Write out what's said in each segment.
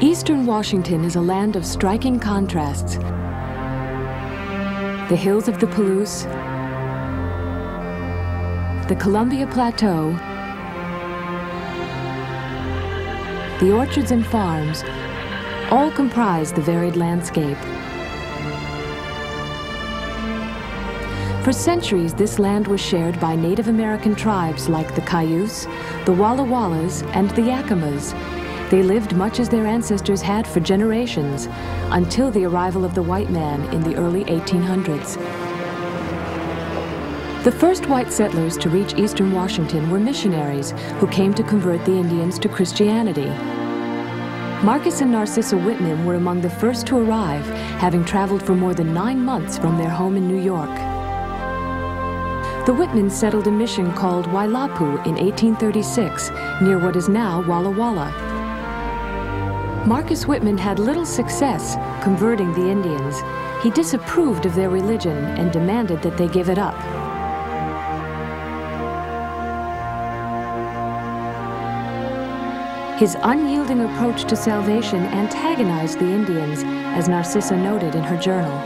Eastern Washington is a land of striking contrasts. The hills of the Palouse, the Columbia Plateau, the orchards and farms, all comprise the varied landscape. For centuries, this land was shared by Native American tribes like the Cayuse, the Walla Wallas, and the Yakimas. They lived much as their ancestors had for generations, until the arrival of the white man in the early 1800s. The first white settlers to reach Eastern Washington were missionaries who came to convert the Indians to Christianity. Marcus and Narcissa Whitman were among the first to arrive, having traveled for more than 9 months from their home in New York. The Whitmans settled a mission called Wailapu in 1836, near what is now Walla Walla. Marcus Whitman had little success converting the Indians. He disapproved of their religion and demanded that they give it up. His unyielding approach to salvation antagonized the Indians, as Narcissa noted in her journal.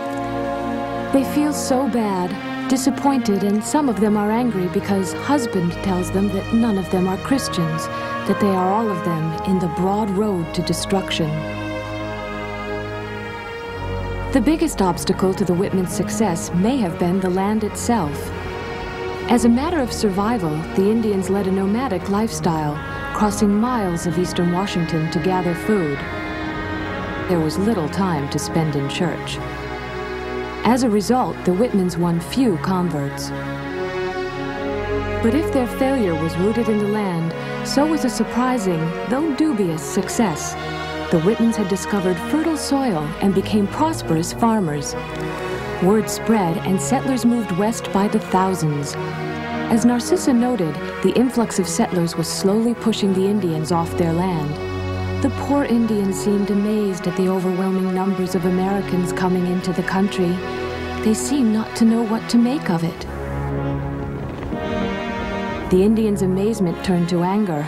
They feel so bad, disappointed, and some of them are angry because husband tells them that none of them are Christians, that they are all of them in the broad road to destruction. The biggest obstacle to the Whitmans' success may have been the land itself. As a matter of survival, the Indians led a nomadic lifestyle, crossing miles of eastern Washington to gather food. There was little time to spend in church. As a result, the Whitmans won few converts. But if their failure was rooted in the land, so was a surprising, though dubious, success. The Whitmans had discovered fertile soil and became prosperous farmers. Word spread and settlers moved west by the thousands. As Narcissa noted, the influx of settlers was slowly pushing the Indians off their land. The poor Indians seemed amazed at the overwhelming numbers of Americans coming into the country. They seemed not to know what to make of it. The Indians' amazement turned to anger,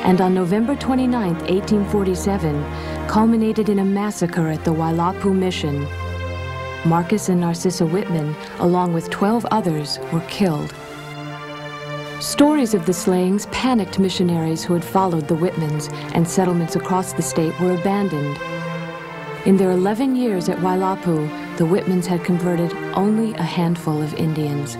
and on November 29, 1847, culminated in a massacre at the Wailapu Mission. Marcus and Narcissa Whitman, along with 12 others, were killed. Stories of the slayings panicked missionaries who had followed the Whitmans, and settlements across the state were abandoned. In their 11 years at Wailapu, the Whitmans had converted only a handful of Indians.